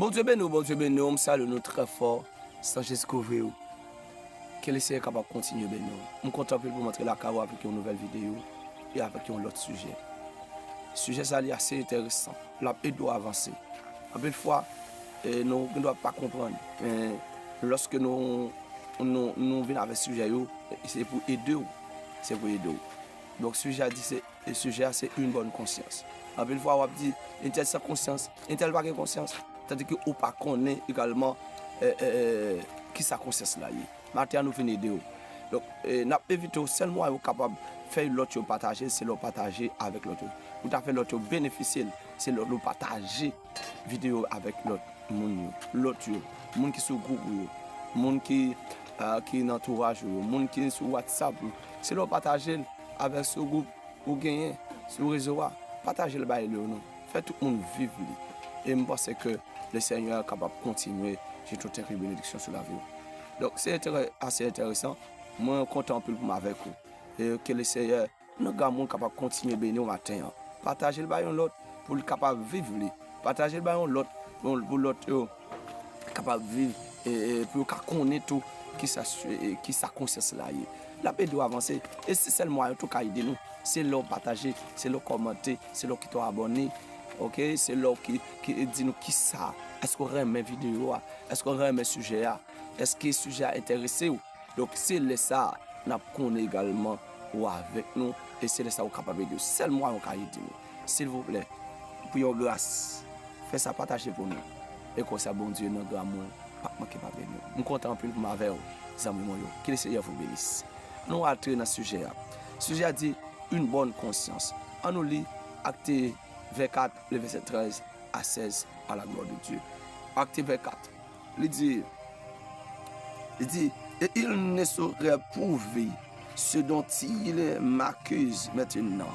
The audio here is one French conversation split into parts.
Bon Dieu béni, on salue nous très fort, sans Jésus couvrir. Que le Seigneur est capable de continuer béni. Je suis content pour montrer la carrière avec une nouvelle vidéo et avec un autre sujet. Le sujet ça est assez intéressant. La paix doit avancer. Un peu de fois, nous ne devons pas comprendre. Mais lorsque nous venons avec ce sujet, c'est pour aider. C'est pour aider. Donc, le sujet, c'est une bonne conscience. Un peu de fois, on dit, un tel sans conscience, un tel pas de conscience. C'est-à-dire qu'on ne connaît pas également qui sa conscience là. Maintenant, nous venons aider. Donc, nous évitons seulement capable de faire l'autre partager, c'est le partager avec l'autre. Vous avez fait l'autre bénéficier, c'est le partager vidéo avec l'autre monde, l'autre monde qui est sur groupe, monde qui est dans l'entourage, monde qui est sur WhatsApp, c'est le partager avec ce groupe ou gagner sur le réseau, partager le bail nous, faire tout le monde vivre. Et je pense que le Seigneur est capable de continuer. J'ai toute une bénédiction sur la vie. Donc c'est assez intéressant. Moi, je suis content pour avec vous. Et que le Seigneur, nous sommes capables de continuer à bénir au matin. Partager le bail l'autre pour le capable de vivre. Partager le bail l'autre pour l'autre capable de vivre et pour connaître tout qui sa conscience là. La paix doit avancer. Et c'est seulement tout qui aide nous. C'est là partager, c'est là commenter, c'est là qui t'ont abonné. Ok, c'est là qui dit nous qui ça. Est-ce qu'on aime mes vidéos? Est-ce qu'on aime mes sujets? Est-ce que le sujet a intéressé? Donc c'est ça, nous connaissons également ou avec nous. Et c'est ça qu'on est capable de seulement on peut aider nous. S'il vous plaît, pour your grâce, faites ça partager pour nous. Et comme ça, bon Dieu, notre grand amour, pas manquer pas nous. Je suis content pour vous avec vous. Que le Seigneur vous bénisse. Nous allons entrer dans le sujet. Le sujet a dit une bonne conscience. On nous lit Acte 24, le verset 13 à 16, à la gloire de Dieu. Acte 24, il dit, et il ne saurait prouver ce dont il m'accuse maintenant.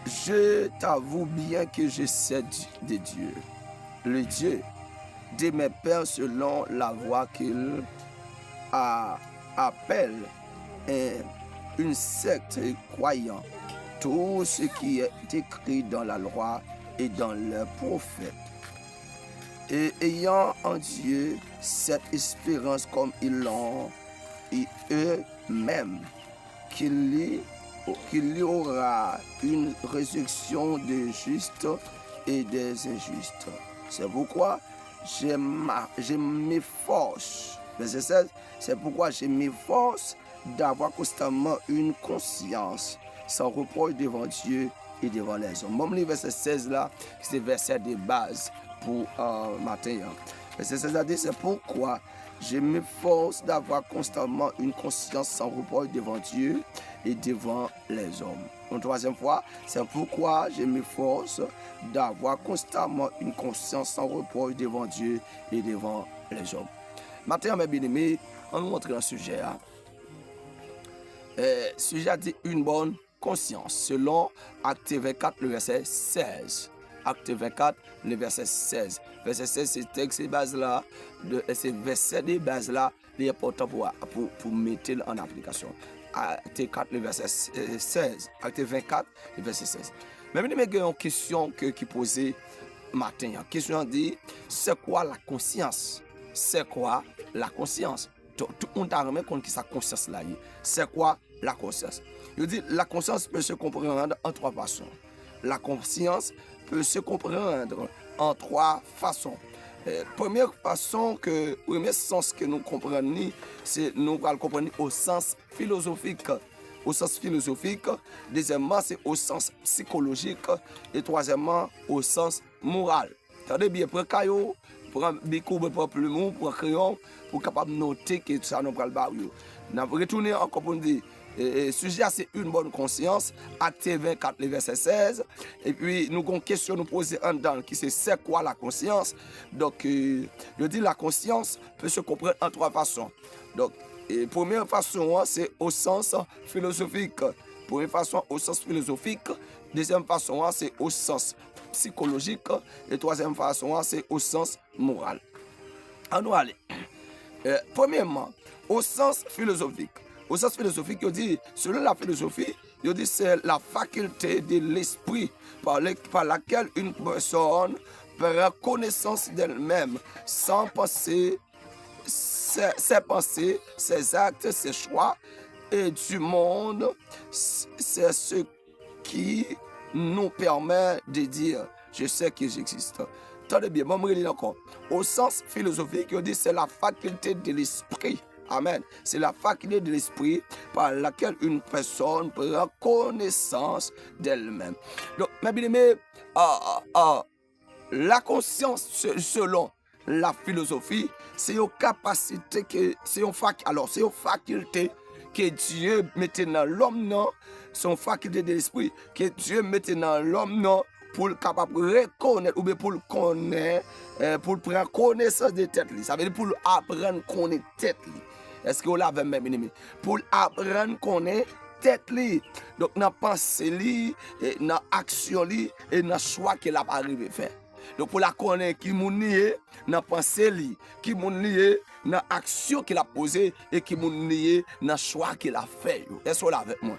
Je t'avoue bien que je sais de Dieu, le Dieu de mes pères selon la voie qu'il appelle une secte croyant tout ce qui est écrit dans la loi et dans les prophètes. Et ayant en Dieu cette espérance comme ils l'ont, et eux-mêmes, qu'il y aura une résurrection des justes et des injustes. C'est pourquoi je m'efforce, verset 16, c'est pourquoi je m'efforce d'avoir constamment une conscience sans reproche devant Dieu et devant les hommes. Même le verset 16 là, c'est le verset de base pour matin. Verset 16 a dit, c'est pourquoi je m'efforce d'avoir constamment une conscience sans reproche devant Dieu et devant les hommes. Une troisième fois, c'est pourquoi je m'efforce d'avoir constamment une conscience sans reproche devant Dieu et devant les hommes. Maintenant, mes bien-aimés, on nous montre un sujet. Sujet a dit une bonne conscience, selon Acte 24, le verset 16. Acte 24, le verset 16. Verset 16, c'est texte de base là, c'est verset de base là, il est important pour mettre en application. Acte 4, le verset 16. Acte 24, le verset 16. Mais il y a une question qui posée matin. La question dit, c'est quoi la conscience? C'est quoi la conscience? Tout le monde a remarqué qui sa conscience là. C'est quoi la conscience? Je dis, la conscience peut se comprendre en trois façons. La conscience peut se comprendre en trois façons. Première façon, premier sens que nous comprenons, c'est nous allons comprendre au sens philosophique. Au sens philosophique. Deuxièmement, c'est au sens psychologique. Et troisièmement, au sens moral. Attendez bien, pour caillou, pour un bécoube, pour plumeau, pour un crayon, pour capable noter que ça nous parle pas. Nous allons retourner encore pour nous dire. Sujet c'est une bonne conscience, Acte 24, le verset 16. Et puis nous avons une question nous poser en dedans qui c'est quoi la conscience. Donc je dis la conscience peut se comprendre en trois façons. Donc première façon c'est au sens philosophique. Première façon au sens philosophique. Deuxième façon c'est au sens psychologique. Et troisième façon c'est au sens moral. On va aller. Premièrement, au sens philosophique. Au sens philosophique, il dit, selon la philosophie, il dit c'est la faculté de l'esprit par laquelle une personne prend connaissance d'elle-même sans penser ses pensées, ses actes, ses choix et du monde. C'est ce qui nous permet de dire je sais que j'existe. Attendez bien, moi je encore. Au sens philosophique, on dit c'est la faculté de l'esprit. Amen. C'est la faculté de l'esprit par laquelle une personne prend connaissance d'elle-même. Donc, mes bien-aimés, la conscience, selon la philosophie, c'est une capacité que, c'est une faculté que Dieu mettait dans l'homme, non? C'est une faculté de l'esprit que Dieu mettait dans l'homme, non? Pour le capable reconnaître ou bien pour le connaître, pour prendre connaissance de tête. Ça veut dire pour apprendre à connaître tête. Est-ce que vous l'avez même ennemi? Pour apprendre à connaître tête. Donc, dans la pensée, dans l'action et dans le choix qu'il a arrivé à faire. Donc, pour la connaître qui moun lié dans la pensée, qui moun lié dans l'action qu'il a posée et qui moun lié dans le choix qu'il a fait. Est-ce que vous l'avez avec moi?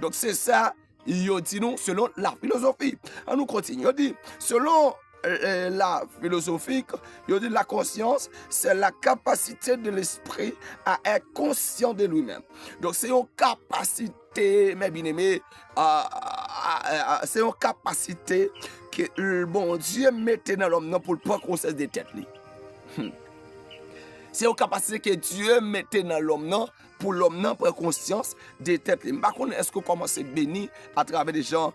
Donc, c'est ça. Il dit nous selon la philosophie. On nous continue. Il dit selon la philosophie, il dit la conscience, c'est la capacité de l'esprit à être conscient de lui-même. Donc c'est une capacité, mes bien-aimés, c'est une capacité que le bon Dieu mettait dans l'homme pour prendre conscience des têtes. C'est une capacité que Dieu mettait dans l'homme pour l'homme prendre conscience des têtes. Par contre, est-ce que vous commencez à bénir à travers des gens,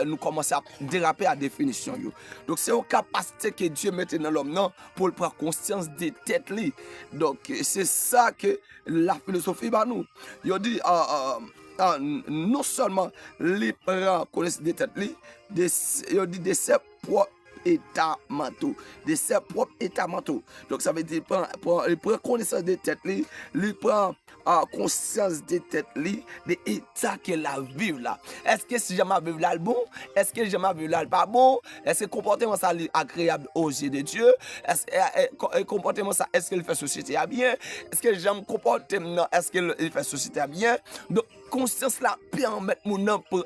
nous commençons à déraper à définition. Donc, c'est une capacité que Dieu mettait dans l'homme pour prendre conscience des têtes. Donc, c'est ça que la philosophie va nous. Il dit, non seulement les prend connaissance des têtes, il dit de ses propres état mentaux, de ses propres états mentaux. Donc ça veut dire il prend connaissance des têtes, il prend conscience des têtes, des états qu'elle a vivre là. Est-ce que si jamais vivre là le bon? Est-ce que jamais vivre là le pas bon? Est-ce que le comportement ça est agréable aux yeux de Dieu? Est-ce que le comportement ça est-ce qu'il fait société à bien? Est-ce que j'aime comportement est-ce qu'il fait société à bien? Donc conscience là permet mon pour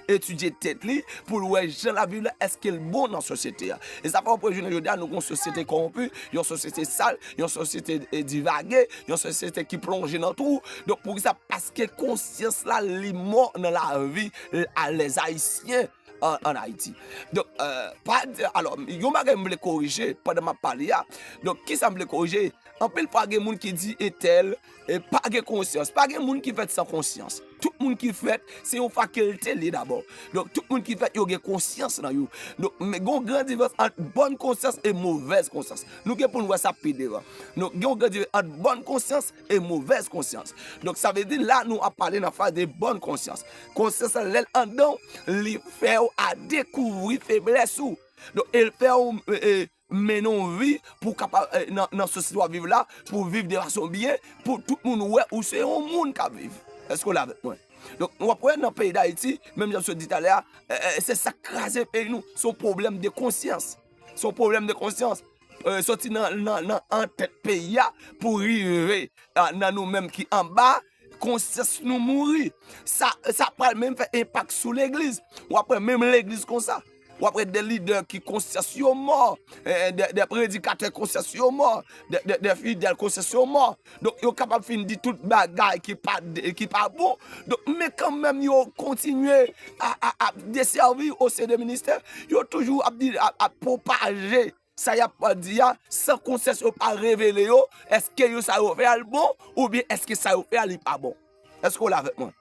étudier tête li pour voir gens la vie là est-ce qu'elle est bon dans la société et ça fait après journée nous une société corrompue, une société sale, une société divaguée, une société qui plonge dans tout. Donc pour ça parce que conscience là li mort dans la vie à les haïtiens en Haïti. Donc alors yo m'a me corriger pendant ma parler. Donc qui ça me corriger? En pile pas de monde qui dit et tel et pas de conscience, pas de monde qui fait sans conscience. Tout le monde qui fait c'est une faculté d'abord. Donc tout le monde qui fait il y a conscience dans yo. Donc mais gon grande différence entre bonne conscience et mauvaise conscience. Nous que pour nous voir ça pédéra. Donc gon grande différence entre bonne conscience et mauvaise conscience. Donc ça veut dire là nous a parlé dans phase de bonne conscience. Conscience l'aile en dedans, li fait à découvrir faiblesse ou. Donc elle fait mais non vie pour capable dans société vivre là pour vivre de façon bien pour tout le monde ouais ou c'est un monde qui vivre. Est-ce que là avec moi? Donc on va prendre dans le pays d'Haïti même je dit tout à l'heure c'est ça craser pays nous son problème de conscience. Son problème de conscience sorti dans en tête pays pour arriver dans nous même qui en bas conscience nous mourir. Ça peut même faire impact sur l'église. Ou après même l'église comme ça. Ou après des leaders qui conscience mort, des prédicateurs conscience mort, des fidèles conscience mort. Donc ils sont capables de dire toute bagaille qui pas bon. Donc mais quand même ils continuent à desservir au sein des ministères, ils ont toujours à propager. Ça y a pas dit sans conscience pas révéler est-ce que ça fait le bon ou bien est-ce que ça fait le pas bon. Est-ce que vous l'avez avec moi?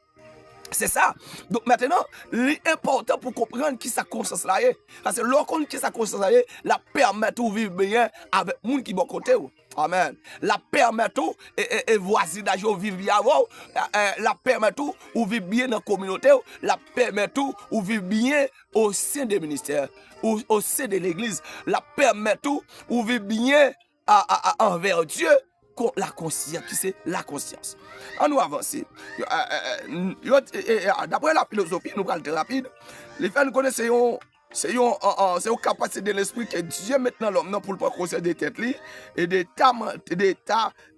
C'est ça. Donc maintenant, l'important pour comprendre qui sa conscience là est. Parce que lorsqu'on qui sa conscience là est, la permet de vivre bien avec les gens qui bon côté. Amen. La permet tout et voisinage vivre bien la permet tout ou vivre bien dans la communauté, la permet tout ou vivre bien au sein des ministères ou au sein de l'église, la permet tout ou vivre bien envers Dieu. La conscience, qui c'est la conscience. On nous avancer. D'après la philosophie, nous parlons très rapide. Les gens nous connaissent C'est une capacité de l'esprit que Dieu maintenant l'homme pour le prendre conseil des têtes et des tas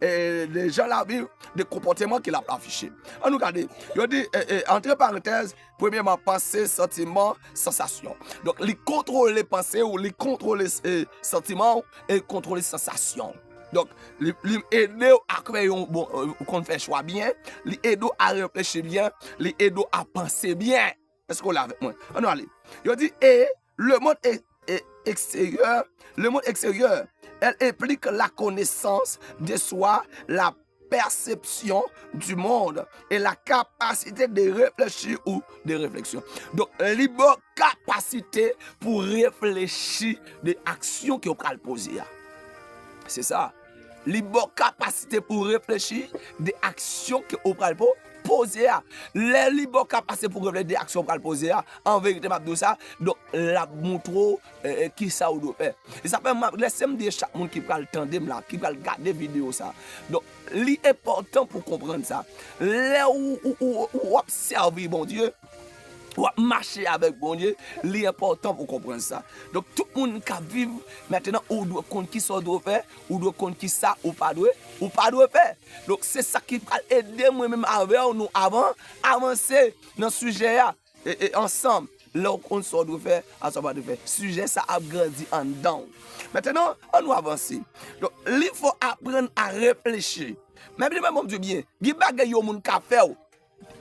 de gens la vie, des comportements qu'il a affichés. On nous regarde, il dit entre parenthèses, premièrement pensée, sentiment, sensation. Donc il contrôle les pensées ou il contrôle les sentiments et contrôle les sensations. Donc, il aide à créer un bon, qu'on fait choix bien, il aide à réfléchir bien, il aide à penser bien. Est-ce qu'on l'a avec moi? On va aller. Il dit, et le monde extérieur, elle implique la connaissance de soi, la perception du monde et la capacité de réfléchir ou de réflexion. Donc, libre capacité pour réfléchir des actions qu'on va poser. C'est ça. Libre capacité pour réfléchir des actions qu'on va poser. Les libres capacités pour réfléchir des actions qu'on va poser. En vérité, je ça. Donc, la montre qui ça ou doit faire. Et ça fait laisser-moi dire chaque monde qui va le tendre là, qui va regarder vidéo ça. Donc, l'important pour comprendre ça. Là où observer bon Dieu. Ou marcher avec bon Dieu, l'important pour comprendre ça. Donc tout le monde qui vit maintenant, ou doit compte qui ça doit faire, ou doit compte qui ça ou pas doit faire. Donc c'est ça qui va aider moi-même avec nous avant avancer dans le sujet et ensemble. Là on se doit faire, à ce doit faire. Sujet ça a grandi en dedans. Maintenant, on doit avancer. Donc il faut apprendre à réfléchir. Même mon Dieu bien, il y a des bagages qui ont fait.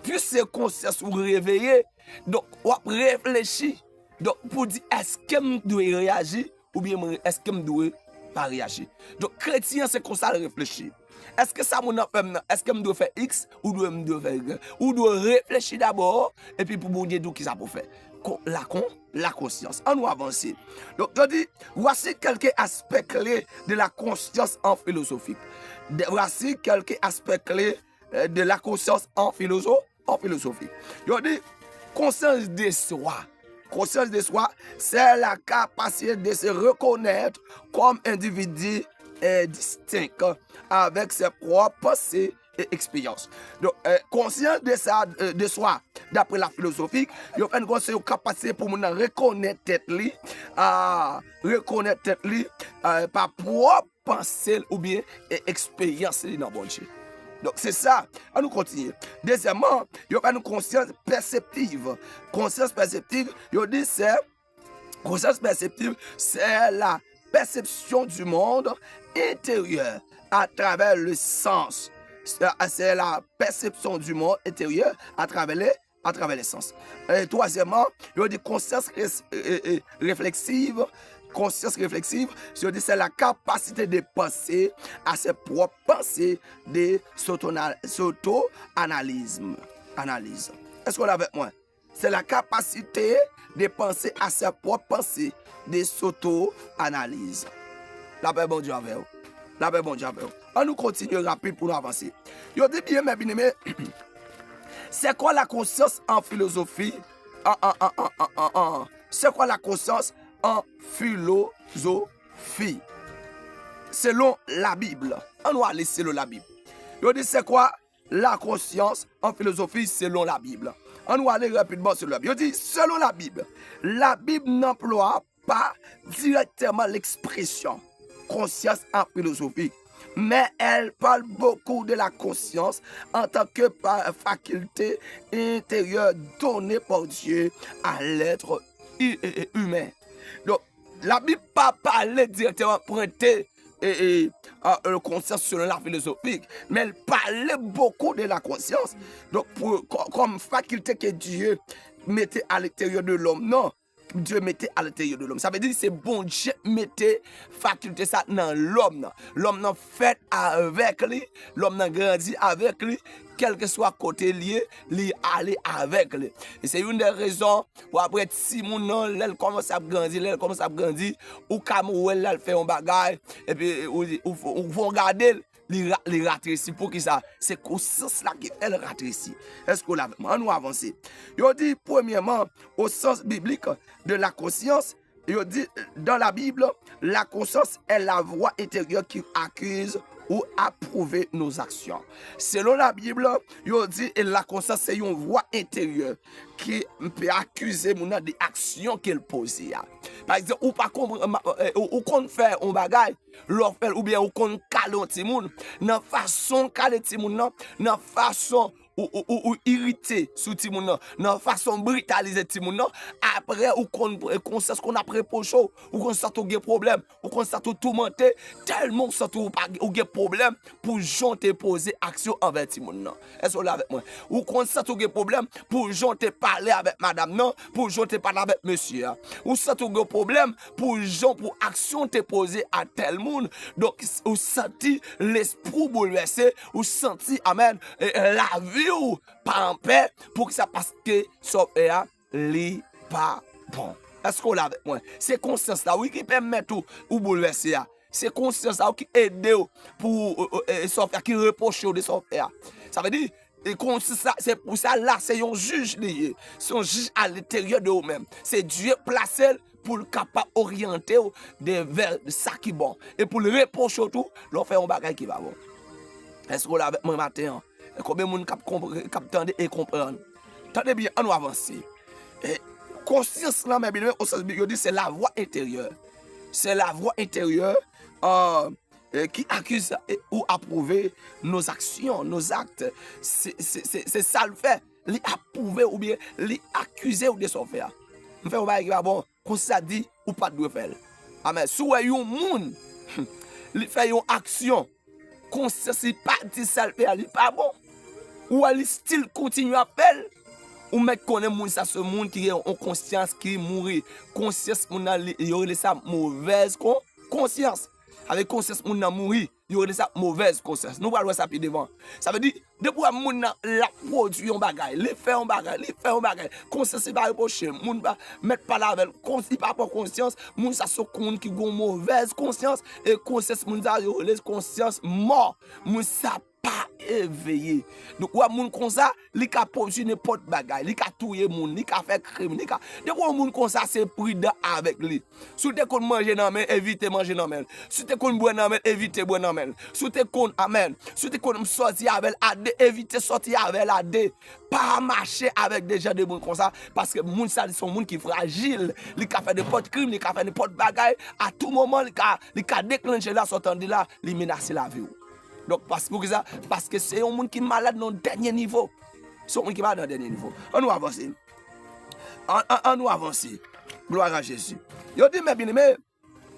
Puis c'est conscience ou réveiller. Donc, on réfléchit. Donc, pour dire, est-ce que je dois réagir ou bien est-ce que je ne dois pas réagir? Donc, chrétien, c'est comme ça réfléchir. Est-ce que ça m'a fait, est-ce que je dois faire X ou dois faire Y? Ou dois réfléchir d'abord et puis pour vous dire tout qui ça pour faire. La conscience. On va avancer. Donc, je dis, voici quelques aspects clés de la conscience en philosophie. Voici quelques aspects clés de la conscience en philosophie. Je dis, conscience de soi. Conscience de soi, c'est la capacité de se reconnaître comme individu distinct avec ses propres pensées et expériences. Donc, conscience de soi, d'après la philosophie, il y a une capacité pour nous reconnaître tête par propre pensée ou bien expérience dans bon Dieu. Donc c'est ça, on nous continue. Deuxièmement, il y a une conscience perceptive. Conscience perceptive, conscience perceptive, c'est la perception du monde intérieur à travers le sens. C'est la perception du monde intérieur à travers les sens. Et troisièmement, il y a des consciences réflexives. Conscience réflexive, c'est la capacité de penser à ses propres pensées, de s'auto-analyse. Est-ce qu'on l'a avec moi? C'est la capacité de penser à ses propres pensées, de s'auto-analyse. La paix bon Dieu avec vous. La paix bon Dieu avec vous. On nous continue rapide pour nous avancer. Yo dit bien, mes bien-aimés, c'est quoi la conscience en philosophie? C'est quoi la conscience en philosophie? Selon la Bible. On va aller selon la Bible. Je dis c'est quoi la conscience en philosophie selon la Bible? On va aller rapidement selon la Bible. Je dis selon la Bible n'emploie pas directement l'expression conscience en philosophie, mais elle parle beaucoup de la conscience en tant que faculté intérieure donnée par Dieu à l'être humain. Donc, la Bible pas parler directement prêter conscience selon la philosophie, mais elle parlait beaucoup de la conscience. Donc, comme faculté que Dieu mettait à l'intérieur de l'homme, non. Dieu mettait à l'intérieur de l'homme. Ça veut dire que c'est bon Dieu mettait faculté ça dans l'homme. L'homme n'a fait avec lui, l'homme n'a grandi avec lui, quel que soit côté lié, lui aller avec lui. Et c'est une des raisons pour après si mon nom elle commence à grandir, ou comme elle fait un bagage et puis ou vont regarder les ratrécis pour qui ça c'est conscience là qu'elle ratrécis. Est-ce qu'on l'a on nous avancer. Il dit premièrement au sens biblique de la conscience, il dit dans la Bible la conscience est la voix intérieure qui accuse ou approuver nos actions. Selon la Bible, il dit et la conscience c'est une voix intérieure qui peut accuser mon des actions qu'elle pose. Par exemple, ou pas ou qu'on fait un bagage, ou bien ou qu'on cale un petit monde, dans façon cale petit monde, dans façon ou irrité sous ti moun nan, nan façon brutaliser ti moun nan, après ou conscience qu'on a prépoché ou qu'on sent ou gen problème ou qu'on sent ou tourmenté tellement sent ou pas ou gen problème pour jonter poser action envers ti moun nan. Est-ce que là avec moi ou qu'on sent ou gen problème pour jonter parler avec madame nan, pour jonter parler avec monsieur ou sent ou gen problème pour action te poser à tel monde. Donc ou senti l'esprit bouleversé ou senti amen la vie ou pas en paix pour que ça parce que ça n'est pas bon. Est-ce qu'on l'a avec moi? C'est conscience là oui qui permet ou bouleverser. C'est conscience là qui aide pour qui reproche de son faire. Ça veut dire et c'est pour ça là c'est un juge lié. C'est un juge à l'intérieur de vous-même. C'est Dieu placé pour le capable orienter vers ça qui est bon et pour le reprocher tout, l'on fait un bagage qui va bon. Est-ce qu'on l'a avec moi matin? Combien de monde capte et comprendre? Tendez bien, on va avancer. Conscience là, mais bien, c'est la voix intérieure. C'est la voix intérieure qui accuse ou approuve nos actions, nos actes. C'est ça le fait. Les approuver ou bien les accuser ou de son faire. On fait un bagage qui va bon, comme ça dit ou pas de faire. Amen. Si vous avez un monde, il fait une action, conscience pas dit ça le fait, il pas bon. Ou elle style continue à faire ou mettre connaît moun ça ce monde qui est en conscience qui mourir conscience moun il aurait ça mauvaise conscience avec conscience moun nan mourir il aurait ça mauvaise conscience nous pas voir ça puis devant ça veut dire depuis moun la produit un bagage les fait un bagage conscience pas reprocher moun pas mettre pas là avec conscience pas pour conscience moun ça ce monde qui gon mauvaise conscience et conscience moun ça les conscience mort moun ça pas éveillé. Donc ouais moun comme ça, li ka produire n'importe bagaille, li ka touyer moun, li ka faire crime, li ka de quoi moun comme ça c'est prudent avec lui. Si tu kon manger nan men, éviter manger nan men. Si tu kon boire nan men, éviter boire nan men. Si tu kon amen, si tu kon sortir avec AD, éviter sortir avec AD. Pas marcher avec des gens de moun comme ça parce que moun ça sont moun qui fragile, li ka faire n'importe crime, li ka faire n'importe bagaille à tout moment li ka déclencher là sortant de là, li menacer la vie. Donc, parce que c'est un monde qui est malade dans le dernier niveau. C'est un monde qui est malade dans le dernier niveau. On nous avance. On nous avance. Gloire à Jésus. Il dit, mais bien aimé,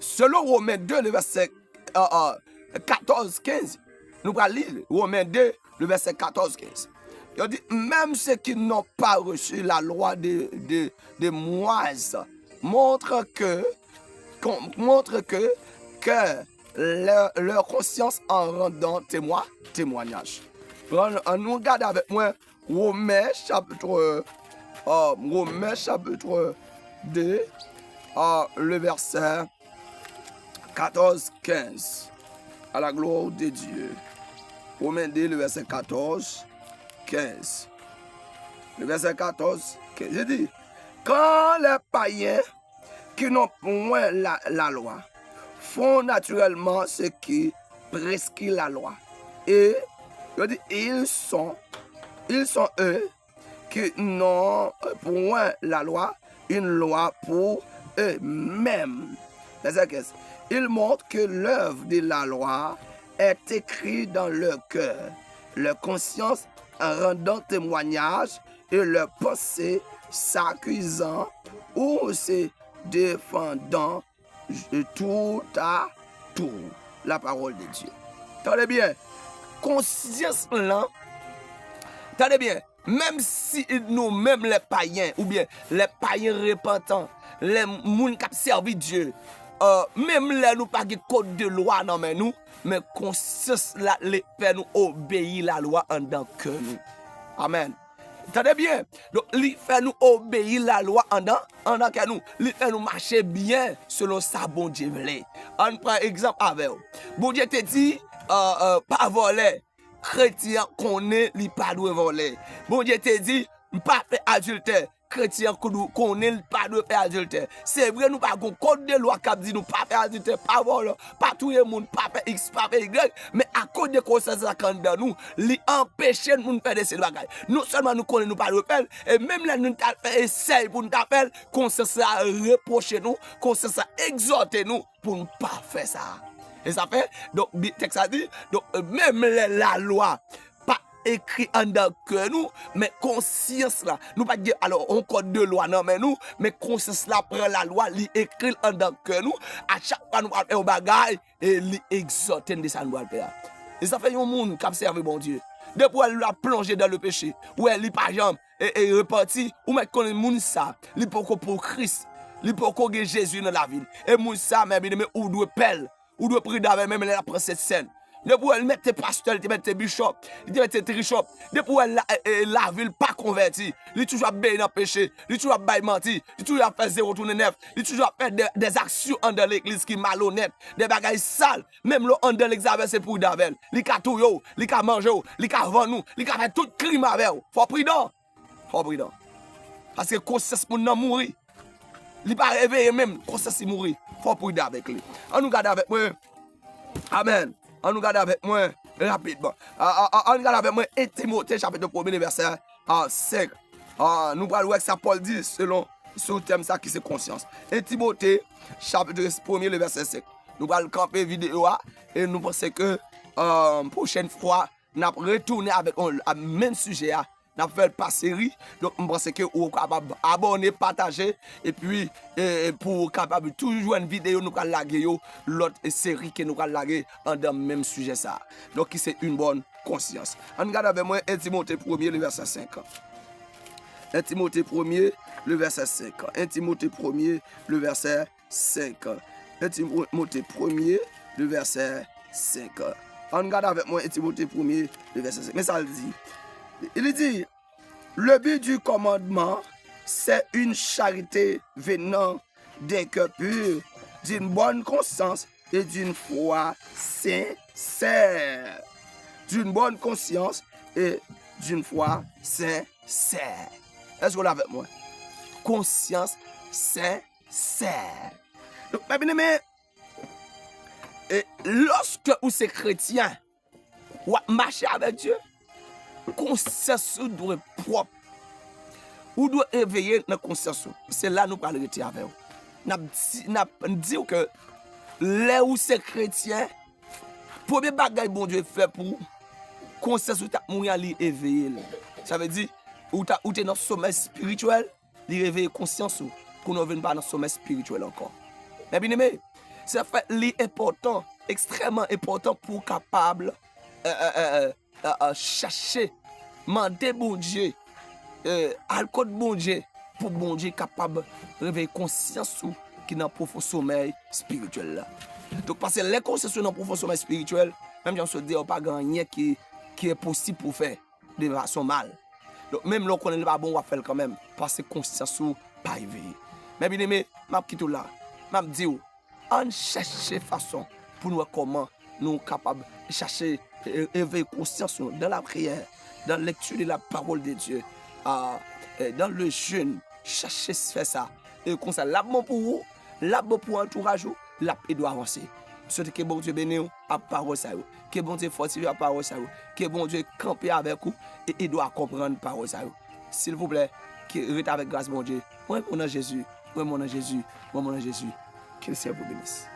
selon Romains 2, le verset 14-15, nous allons lire Romains 2, le verset 14-15. Il dit, même ceux qui n'ont pas reçu la loi de Moïse montre que leur conscience en rendant témoignage. Nous regardons avec moi Romains chapitre 2, le verset 14-15. À la gloire de Dieu. Romains 2, le verset 14-15. Le verset 14-15. Je dis, quand les païens qui n'ont point la loi font naturellement ce qui prescrit la loi. Et ils sont eux qui n'ont point la loi, une loi pour eux-mêmes. Ils montrent que l'œuvre de la loi est écrite dans leur cœur, leur conscience en rendant témoignage et leur pensée s'accusant ou se défendant tout à tout la parole de Dieu. Tenez bien, conscience là, tenez bien, même si nous-mêmes les païens, ou bien les païens repentants, les gens qui servent Dieu, même là nous pas de code de loi non mais nous, mais conscience là les fait nous obéir la loi en tant que nous. Amen. Tenez bien, donc il fait nous obéir la loi en tant que nous, il fait nous marcher bien selon sa bon Dieu voulait. On prend exemple avec vous. Bon Dieu te dit pas voler. Chrétien connaît il pas doit voler. Bon Dieu te dit pas faire adultère. chrétiens qu'on n'est pas de faire adultère. C'est vrai, nous pas un code de loi qui dit nous pas faire adultère, pas voler, pas tout le monde, pas faire X, pas faire Y, mais à cause de conscience dans nous, li empêcher nous de faire des bagages. Non seulement nous connaissons nous pas de faire, et même là nous t'a fait essayer pour nous faire, conscience a reprocher nous, conscience a exhorter nous pour ne pas faire ça. Et ça fait, donc, le texte a dit, donc, même la loi, pas écrit en dedans que nous, mais conscience là, nous pas dire, alors, on code de loi, non, mais nous, mais conscience là prend la loi, li écrit en dedans que nous, à chaque fois nous allons faire un bagage, et li exhorter de ça nous allons faire. Et ça fait un monde qui observe bon Dieu. Depuis elle l'a plongé dans le péché, où elle n'est pas jambe, et reparti, ou mais qu'on est moun ça, li pour Christ, li pour Jésus dans la ville. Et moun ça, mais ou doit pelle. Ou doit prier avec même elle après cette scène. Depuis elle met tes pasteurs, elle met tes bishops, elle met tes trichops. Depuis elle la ville pas convertie. Elle toujours bien dans le péché. Elle toujours bien menti. Elle toujours fait 0,9. Elle toujours fait des actions dans l'église qui malhonnêtes. Des bagages sales. Même là, dans l'examen, c'est pour d'avec. Elle a tout, elle a mangé, elle a vendu, elle a fait tout crime avec. Faut prudent. Faut prudent. Parce que conscience pour nous mourir. Il n'est pas réveillé même, conscience il mourir. Faut prudent avec lui. On nous garde avec moi. Amen. On nous garde avec moi rapidement. On nous garde avec moi 1 Timothée chapitre 1er verset 5. Nous parlons avec ça Paul dit selon ce thème ça qui c'est conscience. 1 Timothée chapitre 1er le verset 5. Nous allons camper vidéo et nous pensons que prochaine fois nous allons retourner avec le même sujet. Nous allons faire pas série, donc je pense que vous êtes capable d'abonner, partager, et puis pour capable toujours une vidéo, nous allons laguer l'autre série que nous allons laguer dans le même sujet. Ça. Donc c'est une bonne conscience. On regarde avec moi 1 Timothée 1er, le verset 5. 1 Timothée 1er, le verset 5. 1 Timothée 1er, le verset 5. 1 Timothée 1er, le verset 5. On regarde avec moi 1 Timothée 1er, le verset 5. Mais ça le dit. Il dit, le but du commandement, c'est une charité venant d'un cœur pur, d'une bonne conscience et d'une foi sincère. D'une bonne conscience et d'une foi sincère. Est-ce que vous l'avez avec moi? Conscience sincère. Donc, mes bien-aimés, lorsque vous êtes chrétien, vous marchez avec Dieu, conscience doit être propre. Ou doit éveiller notre conscience. C'est là que nous parlons avec vous. Nous disons que là où c'est chrétien, le premier bagage bon Dieu fait pour conscience ou ta mourir li éveiller. Ça veut dire ou tu dans le sommeil spirituel, li réveiller conscience ou qu'on ne vienne pas dans le sommeil spirituel encore. Mais bien aimé, c'est fait li important, extrêmement important pour capable chercher, demander bon Dieu, alcool bon Dieu, pour bon Dieu capable de réveiller conscience qui est dans le profond sommeil spirituel là. Donc parce que les consciences dans le profond sommeil spirituel, même si on se dit pas gagner qui est possible pour faire de façon mal. Donc même là qu'on n'est pas bon, on va faire quand même parce que conscience pas éveillée. Mais bien aimé, m'a quitté là, m'a dit on cherche façon pour nous comment nous capables de chercher éveiller conscience dans la prière, dans la lecture de la parole de Dieu, dans le jeûne, chercher faire ça. Et comme ça, là bon pour vous, là bon pour entourage, là il doit avancer. Surtout que bon Dieu bénisse à parole ça, que bon Dieu fortifie à parole ça, que bon Dieu campe avec vous et il doit comprendre parole ça. S'il vous plaît, que reste avec grâce bon Dieu. Moi mon nom Jésus, moi mon nom Jésus, moi mon nom Jésus. Que le Seigneur vous bénisse.